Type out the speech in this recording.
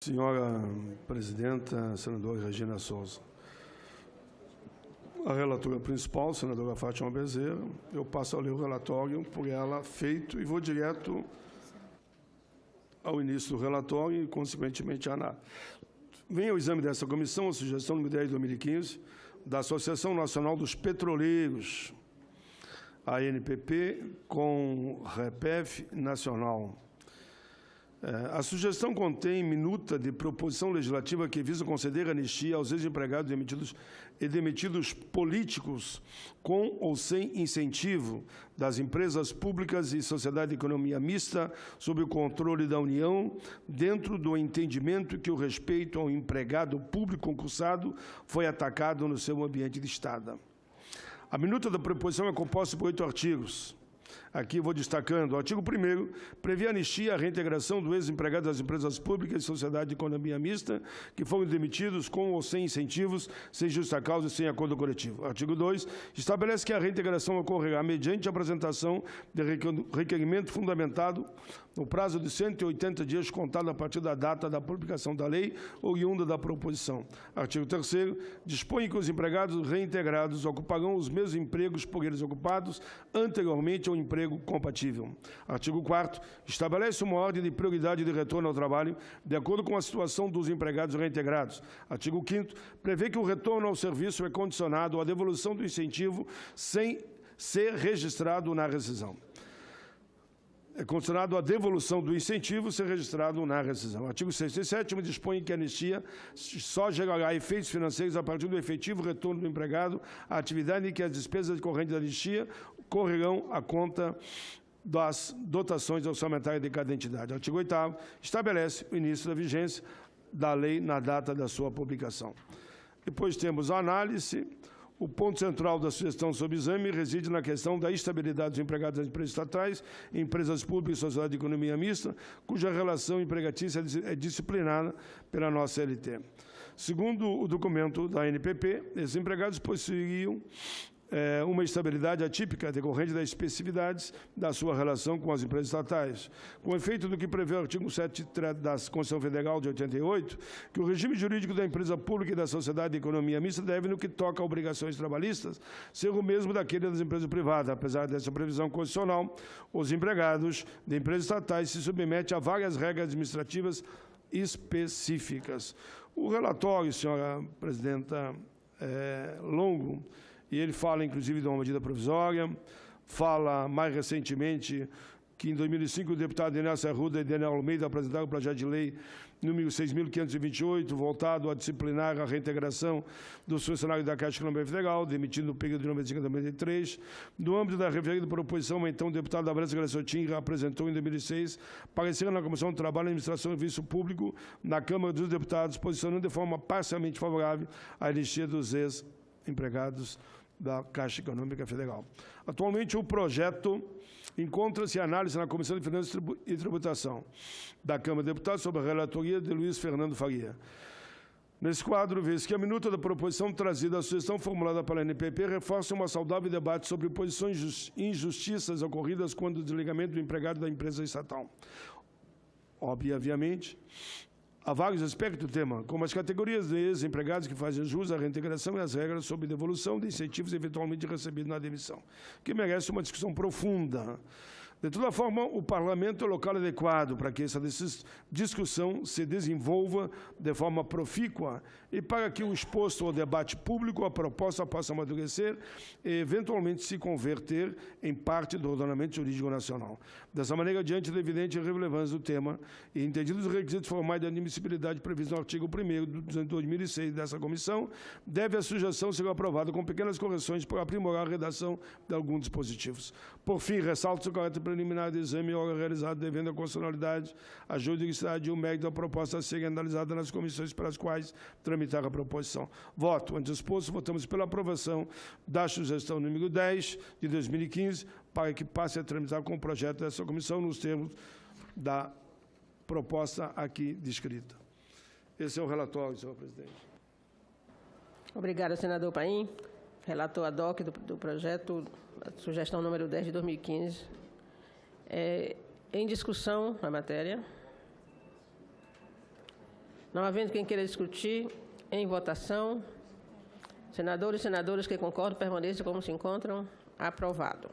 Senhora Presidenta, senadora Regina Souza. A relatora principal, senadora Fátima Bezerra, eu passo a ler o relatório por ela feito e vou direto ao início do relatório e, consequentemente, a análise. Vem ao exame dessa comissão a sugestão número 10 de 2015 da Associação Nacional dos Petroleiros, a ANPP, com REPEF Nacional. A sugestão contém minuta de proposição legislativa que visa conceder anistia aos ex-empregados demitidos políticos com ou sem incentivo das empresas públicas e sociedade de economia mista sob o controle da União, dentro do entendimento que o respeito ao empregado público concursado foi atacado no seu ambiente de Estado. A minuta da proposição é composta por 8 artigos. Aqui vou destacando. O artigo 1º prevê anistia à reintegração do ex-empregado das empresas públicas e sociedade de economia mista que foram demitidos com ou sem incentivos, sem justa causa e sem acordo coletivo. Artigo 2 estabelece que a reintegração ocorrerá mediante a apresentação de requerimento fundamentado no prazo de 180 dias contado a partir da data da publicação da lei oriunda da proposição. Artigo 3º dispõe que os empregados reintegrados ocuparão os mesmos empregos por eles ocupados anteriormente ao emprego compatível. Artigo 4º estabelece uma ordem de prioridade de retorno ao trabalho de acordo com a situação dos empregados reintegrados. Artigo 5º prevê que o retorno ao serviço é condicionado à devolução do incentivo sem ser registrado na rescisão. É considerado a devolução do incentivo ser registrado na rescisão. Artigo 6º e 7º dispõe que a anistia só gerará efeitos financeiros a partir do efetivo retorno do empregado à atividade em que as despesas decorrentes da anistia correrão à conta das dotações orçamentárias de cada entidade. Artigo 8º estabelece o início da vigência da lei na data da sua publicação. Depois temos a análise. O ponto central da sugestão sob exame reside na questão da estabilidade dos empregados das empresas estatais, empresas públicas e sociedade de economia mista, cuja relação empregatícia é disciplinada pela nossa CLT. Segundo o documento da ANPP, esses empregados possuiriam uma estabilidade atípica decorrente das especificidades da sua relação com as empresas estatais. Com efeito do que prevê o artigo 7 da Constituição Federal de 88, que o regime jurídico da empresa pública e da sociedade de economia mista deve, no que toca a obrigações trabalhistas, ser o mesmo daquele das empresas privadas. Apesar dessa previsão constitucional, os empregados de empresas estatais se submetem a várias regras administrativas específicas. O relatório, senhora Presidenta, é longo, e ele fala, inclusive, de uma medida provisória, fala, mais recentemente, que em 2005 o deputado Inácio Arruda e Daniel Almeida apresentaram o projeto de lei número 6.528, voltado a disciplinar a reintegração dos funcionários da Caixa Econômica Federal, demitido no período de 95 a 93. No âmbito da referida proposição, então, o deputado da Vanessa Gressotin apresentou em 2006, parecer na Comissão do Trabalho, Administração e Serviço Público, na Câmara dos Deputados, posicionando de forma parcialmente favorável a anistia dos ex-empregados da Caixa Econômica Federal. Atualmente, o projeto encontra-se em análise na Comissão de Finanças e Tributação da Câmara de Deputados, sob a relatoria de Luiz Fernando Faria. Nesse quadro, vê-se que a minuta da proposição trazida à sugestão formulada pela ANPP reforça uma saudável debate sobre posições injustiças ocorridas quando o desligamento do empregado da empresa estatal. Obviamente, há vários aspectos do tema, como as categorias de ex-empregados que fazem jus à reintegração e as regras sobre devolução de incentivos eventualmente recebidos na demissão, que merece uma discussão profunda. De toda forma, o Parlamento é o local adequado para que essa discussão se desenvolva de forma profícua e para que o exposto ao debate público, a proposta possa amadurecer e, eventualmente, se converter em parte do ordenamento jurídico nacional. Dessa maneira, diante da evidente relevância do tema e entendidos os requisitos formais de admissibilidade previstos no artigo 1º de 2006 dessa comissão, deve a sugestão ser aprovada com pequenas correções para aprimorar a redação de alguns dispositivos. Por fim, ressalto o caráter preliminar de exame e hora realizado devendo a constitucionalidade, a juridicidade e o mérito da proposta a serem analisadas nas comissões pelas quais tramitar a proposição. Voto. Antes exposto, votamos pela aprovação da sugestão número 10 de 2015 para que passe a tramitar com o projeto dessa comissão nos termos da proposta aqui descrita. Esse é o relatório, senhor presidente. Obrigado, senador Paim. Relator ad hoc do projeto, sugestão número 10 de 2015. Em discussão a matéria. Não havendo quem queira discutir, em votação. Senadores e senadoras que concordam, permaneçam como se encontram. Aprovado.